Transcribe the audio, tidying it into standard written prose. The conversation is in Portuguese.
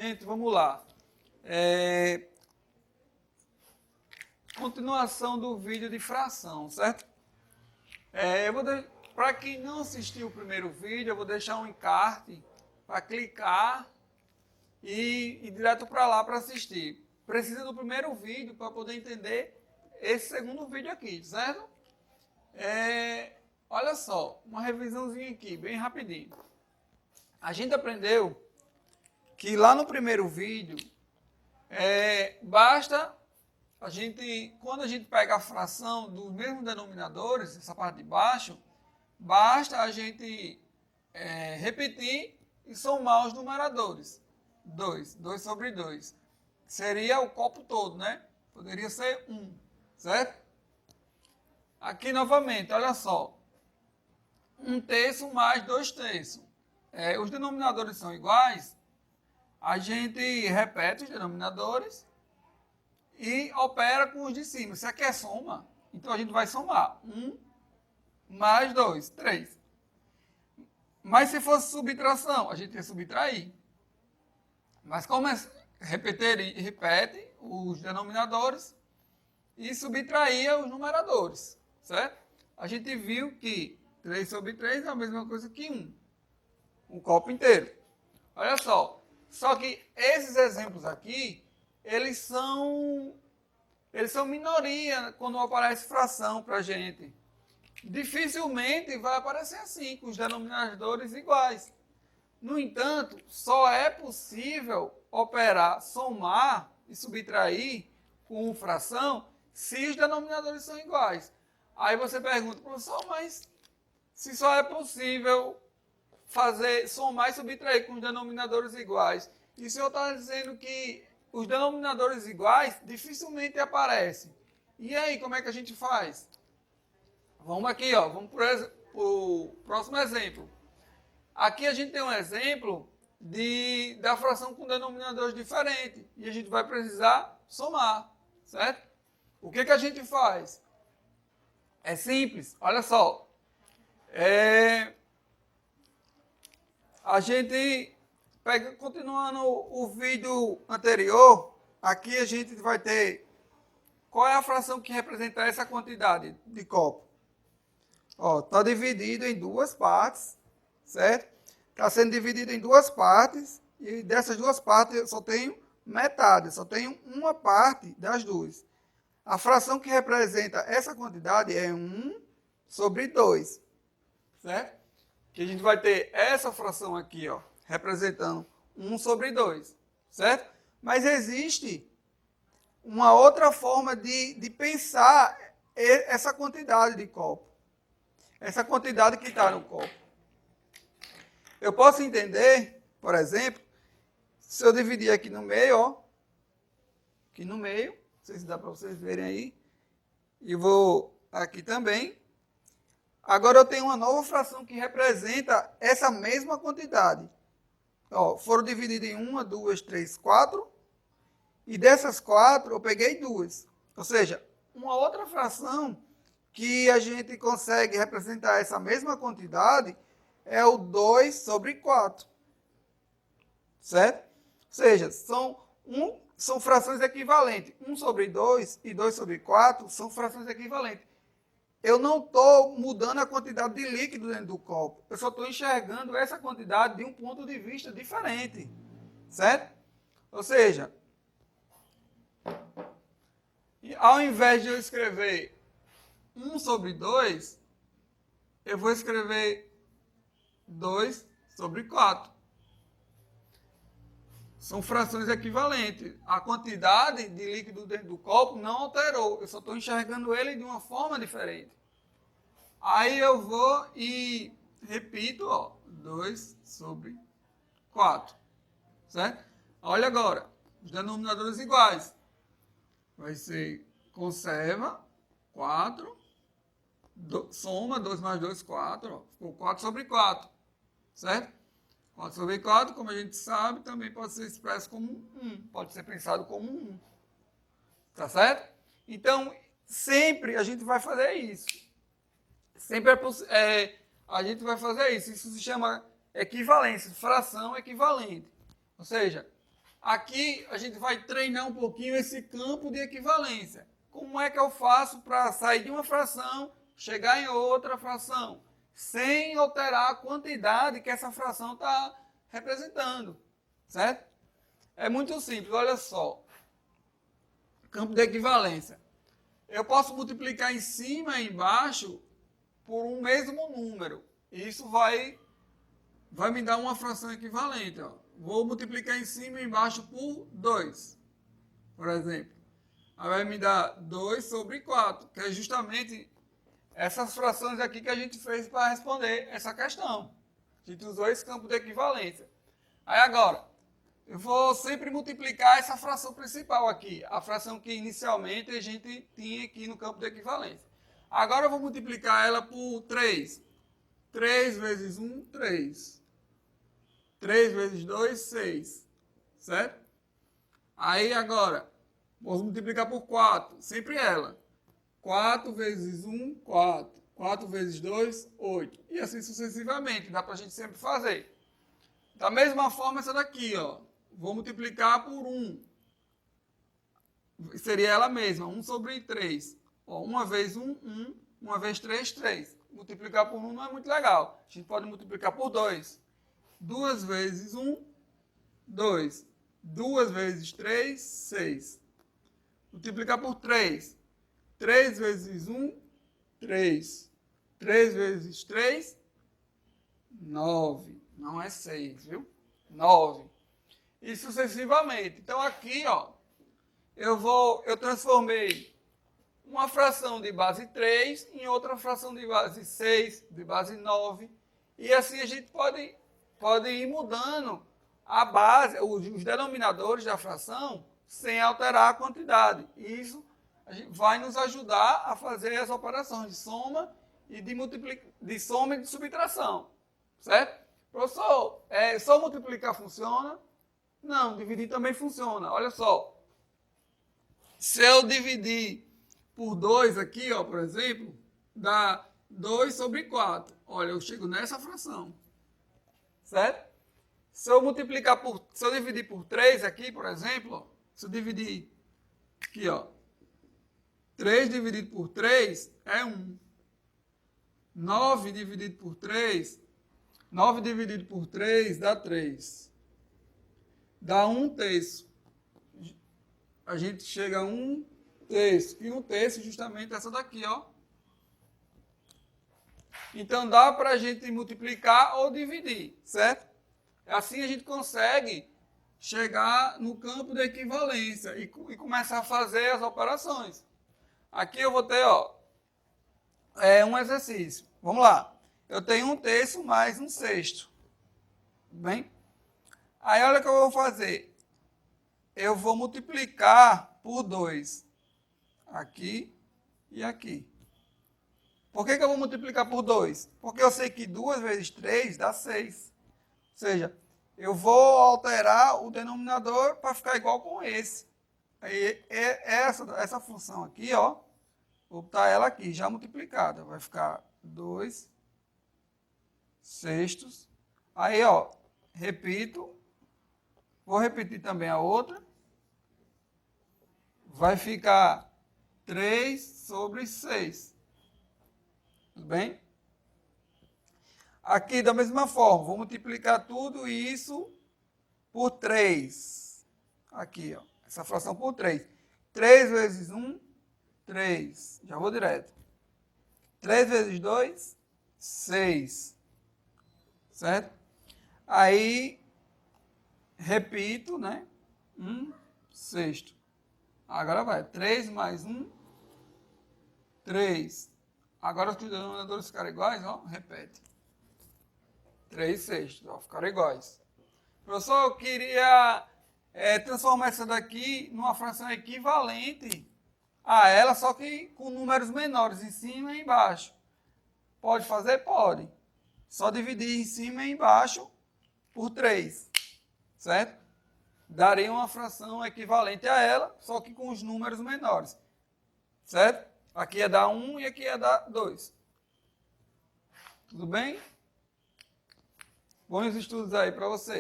Gente, vamos lá. Continuação do vídeo de fração, certo? Para quem não assistiu o primeiro vídeo, eu vou deixar um encarte para clicar e ir direto para lá para assistir. Precisa do primeiro vídeo para poder entender esse segundo vídeo aqui, certo? Olha só, uma revisãozinha aqui, bem rapidinho. A gente aprendeu que lá no primeiro vídeo, basta quando a gente pega a fração dos mesmos denominadores, essa parte de baixo, basta a gente repetir e somar os numeradores. 2 sobre 2. Seria o copo todo, né? Poderia ser 1, certo? Aqui novamente, olha só. 1/3 mais 2/3. Os denominadores são iguais, a gente repete os denominadores e opera com os de cima. Se aqui é soma, então a gente vai somar. 1 mais 2, 3. Mas se fosse subtração, a gente ia subtrair. Mas como repete os denominadores e subtraía os numeradores, certo? A gente viu que 3 sobre 3 é a mesma coisa que 1. Um copo inteiro. Olha só. Só que esses exemplos aqui, eles são minoria quando aparece fração para a gente. Dificilmente vai aparecer assim, com os denominadores iguais. No entanto, só é possível operar, somar e subtrair com fração se os denominadores são iguais. Aí você pergunta, professor, mas se só é possível somar e subtrair com os denominadores iguais, e o senhor está dizendo que os denominadores iguais dificilmente aparecem. E aí, como é que a gente faz? Vamos aqui, ó, vamos para o próximo exemplo. Aqui a gente tem um exemplo da fração com denominadores diferentes, e a gente vai precisar somar, certo? O que a gente faz? É simples, olha só. A gente continuando o vídeo anterior, aqui a gente vai ter qual é a fração que representa essa quantidade de copo. Está dividido em duas partes, certo? Está sendo dividido em duas partes, e dessas duas partes eu só tenho metade, só tenho uma parte das duas. A fração que representa essa quantidade é 1 sobre 2, certo? Que a gente vai ter essa fração aqui, ó, representando 1 sobre 2, certo? Mas existe uma outra forma de pensar essa quantidade de copo. Essa quantidade que está no copo. Eu posso entender, por exemplo, se eu dividir aqui no meio, ó, aqui no meio, não sei se dá para vocês verem aí, e vou aqui também. Agora eu tenho uma nova fração que representa essa mesma quantidade. Foram divididas em 1, 2, 3, 4. E dessas 4 eu peguei 2. Ou seja, uma outra fração que a gente consegue representar essa mesma quantidade é o 2 sobre 4. Certo? Ou seja, são frações equivalentes. 1 sobre 2 e 2 sobre 4 são frações equivalentes. Eu não estou mudando a quantidade de líquido dentro do copo. Eu só estou enxergando essa quantidade de um ponto de vista diferente. Certo? Ou seja, ao invés de eu escrever 1 sobre 2, eu vou escrever 2 sobre 4. São frações equivalentes. A quantidade de líquido dentro do copo não alterou. Eu só estou enxergando ele de uma forma diferente. Aí eu vou e repito, 2 sobre 4. Certo? Olha agora, os denominadores iguais. Vai ser conserva, 4, soma, 2 mais 2, 4. Ficou 4 sobre 4. Certo? 4 sobre 4, como a gente sabe, também pode ser expresso como 1. Pode ser pensado como 1. Tá certo? Então, sempre a gente vai fazer isso. Sempre a gente vai fazer isso. Isso se chama equivalência, fração equivalente. Ou seja, Aqui a gente vai treinar um pouquinho esse campo de equivalência. Como é que eu faço para sair de uma fração, chegar em outra fração, sem alterar a quantidade que essa fração está representando, certo? É muito simples, olha só. Campo de equivalência. Eu posso multiplicar em cima e embaixo por um mesmo número. Isso vai me dar uma fração equivalente. Ó. Vou multiplicar em cima e embaixo por 2, por exemplo. Aí vai me dar 2 sobre 4, que é justamente essas frações aqui que a gente fez para responder essa questão. A gente usou esse campo de equivalência. Aí agora, eu vou sempre multiplicar essa fração principal aqui, a fração que inicialmente a gente tinha aqui no campo de equivalência. Agora eu vou multiplicar ela por 3. 3 vezes 1, 3. 3 vezes 2, 6. Certo? Aí agora, vou multiplicar por 4, sempre ela. 4 vezes 1, 4. 4 vezes 2, 8. E assim sucessivamente, dá para a gente sempre fazer. Da mesma forma essa daqui, ó. Vou multiplicar por 1. Seria ela mesma, 1 sobre 3. Ó, 1 vezes 1, 1. 1 vezes 3, 3. Multiplicar por 1 não é muito legal. A gente pode multiplicar por 2. 2 vezes 1, 2. 2 vezes 3, 6. Multiplicar por 3. 3 vezes 1, 3. 3 vezes 3, 9. Não é 6, viu? 9. E sucessivamente. Então aqui, ó, eu transformei uma fração de base 3 em outra fração de base 6, de base 9. E assim a gente pode ir mudando a base, os denominadores da fração, sem alterar a quantidade. Isso vai nos ajudar a fazer as operações de soma e de soma e de subtração. Certo? Professor, só multiplicar funciona? Não, dividir também funciona. Olha só. Se eu dividir por 2 aqui, ó, por exemplo, dá 2 sobre 4. Olha, eu chego nessa fração. Certo? Se eu dividir por 3 aqui, por exemplo, ó, se eu dividir aqui, ó, 3 dividido por 3 é 1. 9 dividido por 3, 9 dividido por 3 dá 3. Dá 1/3. A gente chega a 1/3. E 1/3 justamente essa daqui, ó. Então dá para a gente multiplicar ou dividir, certo? Assim a gente consegue chegar no campo da equivalência e começar a fazer as operações. Aqui eu vou ter, ó, um exercício. Vamos lá. Eu tenho 1/3 mais 1/6. Bem? Aí olha o que eu vou fazer. Eu vou multiplicar por 2. Aqui e aqui. Por que eu vou multiplicar por 2? Porque eu sei que 2 vezes 3 dá 6. Ou seja, eu vou alterar o denominador para ficar igual com esse. Aí essa função aqui, ó, vou botar ela aqui, já multiplicada. Vai ficar 2/6. Aí, ó, repito. Vou repetir também a outra. Vai ficar 3 sobre 6. Tudo bem? Aqui, da mesma forma, vou multiplicar tudo isso por 3. Aqui, ó, essa fração por 3. 3 vezes 1, 3. Já vou direto. 3 vezes 2, 6. Certo? Aí, repito, né? 1/6. Agora vai. 3 mais 1, 3. Agora os denominadores ficaram iguais, ó. Repete. 3/6. Ó, ficaram iguais. Professor, eu queria transformar essa daqui numa fração equivalente a ela, só que com números menores em cima e embaixo. Pode fazer? Pode. Só dividir em cima e embaixo por 3. Certo? Daria uma fração equivalente a ela, só que com os números menores. Certo? Aqui ia dar 1 e aqui ia dar 2. Tudo bem? Bons estudos aí para vocês.